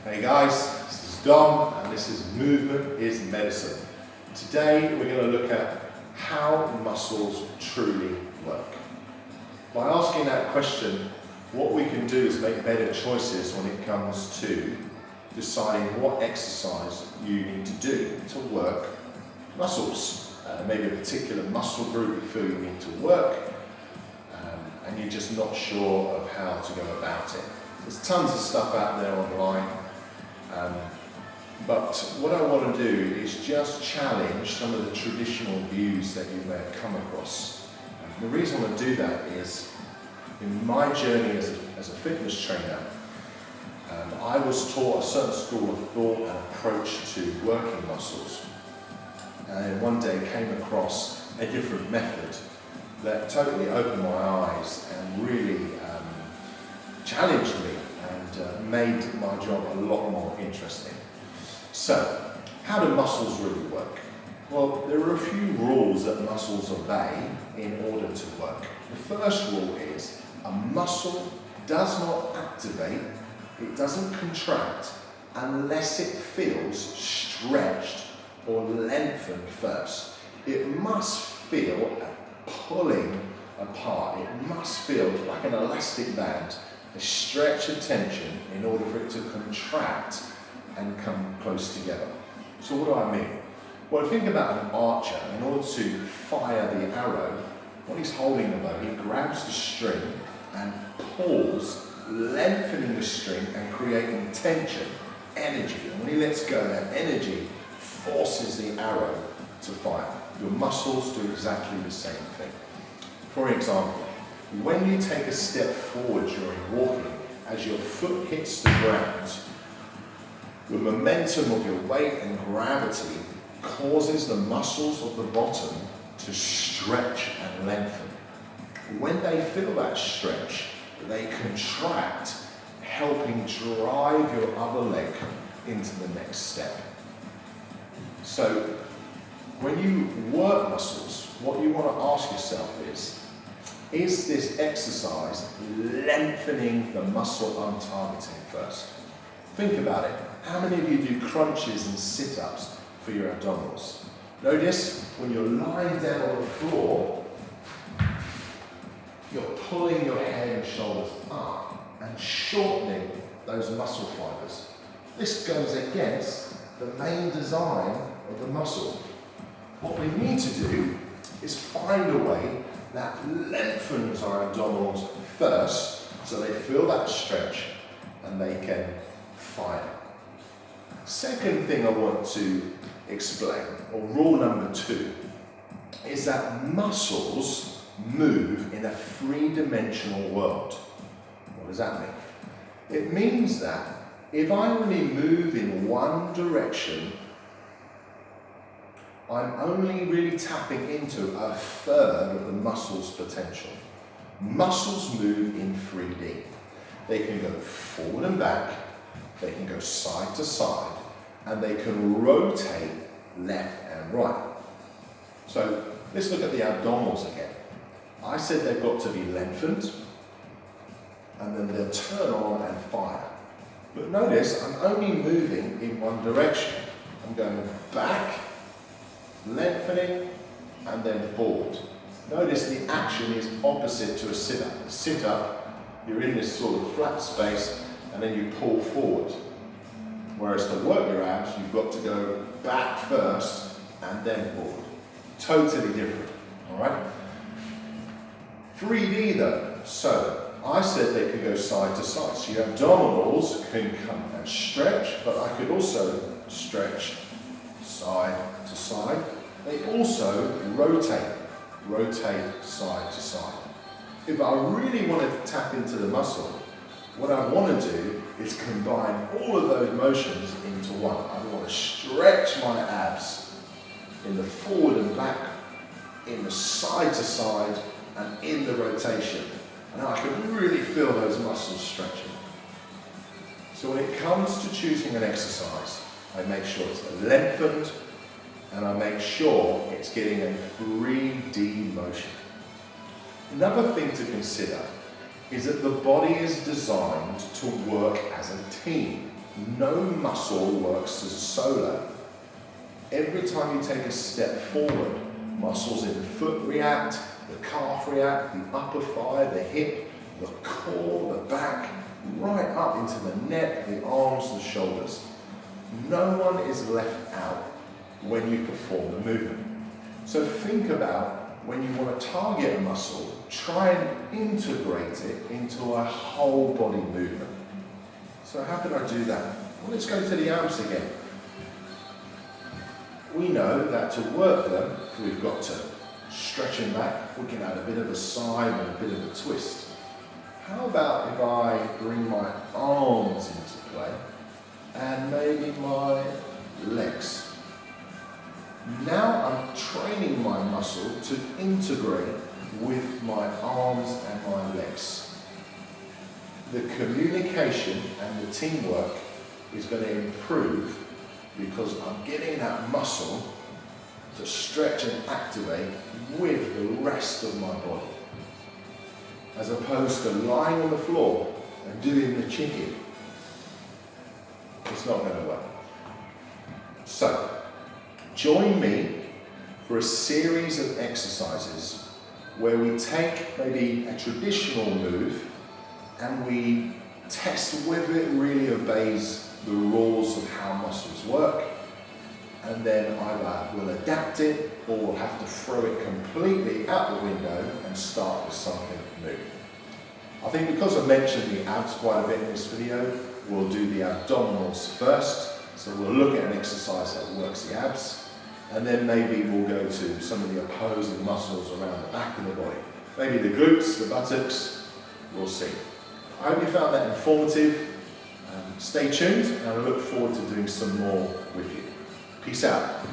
Hey guys, this is Dom and this is Movement is Medicine. Today we're going to look at how muscles truly work. By asking that question, what we can do is make better choices when it comes to deciding what exercise you need to do to work muscles. Maybe a particular muscle group you feel you need to work and you're just not sure of how to go about it. There's tons of stuff out there online. But what I want to do is just challenge some of the traditional views that you may have come across. The reason I want to do that is, in my journey as a fitness trainer, I was taught a certain school of thought and approach to working muscles. And one day came across a different method that totally opened my eyes and really challenged me and made my job a lot more interesting. So, how do muscles really work? Well, there are a few rules that muscles obey in order to work. The first rule is a muscle does not activate, it doesn't contract unless it feels stretched or lengthened first. It must feel a pulling apart. It must feel like an elastic band, a stretch of tension in order for it to contract and come close together. So what do I mean? Well, think about an archer. In order to fire the arrow, when he's holding the bow, he grabs the string and pulls, lengthening the string and creating tension, energy. And when he lets go, that energy forces the arrow to fire. Your muscles do exactly the same thing. For example, when you take a step forward during walking, as your foot hits the ground, the momentum of your weight and gravity causes the muscles of the bottom to stretch and lengthen. When they feel that stretch, they contract, helping drive your other leg into the next step. So, when you work muscles, what you want to ask yourself is this exercise lengthening the muscle I'm targeting first? Think about it. How many of you do crunches and sit-ups for your abdominals? Notice when you're lying down on the floor, you're pulling your head and shoulders up and shortening those muscle fibers. This goes against the main design of the muscle. What we need to do is find a way that lengthens our abdominals first so they feel that stretch and they can fire. Second thing I want to explain, or rule number 2, is that muscles move in a three-dimensional world. What does that mean? It means that if I only move in one direction, I'm only really tapping into a third of the muscle's potential. Muscles move in 3D. They can go forward and back, they can go side to side, and they can rotate left and right. So let's look at the abdominals again. I said they've got to be lengthened, and then they'll turn on and fire. But notice I'm only moving in one direction. I'm going back, lengthening, and then forward. Notice the action is opposite to a sit-up. A sit-up, you're in this sort of flat space, and then you pull forward. Whereas to work your abs, you've got to go back first, and then forward. Totally different, all right? 3D though, so I said they could go side to side. So your abdominals can come and stretch, but I could also stretch side to side. They also rotate side to side. If I really wanted to tap into the muscle, what I want to do is combine all of those motions into one. I want to stretch my abs in the forward and back, in the side to side, and in the rotation. And I can really feel those muscles stretching. So when it comes to choosing an exercise, I make sure it's lengthened, and I make sure it's getting a 3D motion. Another thing to consider is that the body is designed to work as a team. no muscle works as a solo. Every time you take a step forward, muscles in the foot react, the calf react, the upper thigh, the hip, the core, the back, right up into the neck, the arms, the shoulders. No one is left out when you perform the movement. So think about when you want to target a muscle, try and integrate it into a whole body movement. So how can I do that? Well, let's go to the abs again. We know that to work them, we've got to stretch them back. We can add a bit of a side and a bit of a twist. How about if I bring my arms into play and maybe my legs? Now I'm training my muscle to integrate with my arms and my legs. The communication and the teamwork is going to improve because I'm getting that muscle to stretch and activate with the rest of my body, as opposed to lying on the floor and doing the chicken. It's not going to work. So, join me for a series of exercises where we take maybe a traditional move and we test whether it really obeys the rules of how muscles work, and then either we'll adapt it or we'll have to throw it completely out the window and start with something new. I think because I mentioned the abs quite a bit in this video, we'll do the abdominals first. So we'll look at an exercise that works the abs, and then maybe we'll go to some of the opposing muscles around the back of the body. Maybe the glutes, the buttocks, we'll see. I hope you found that informative. Stay tuned, and I look forward to doing some more with you. Peace out.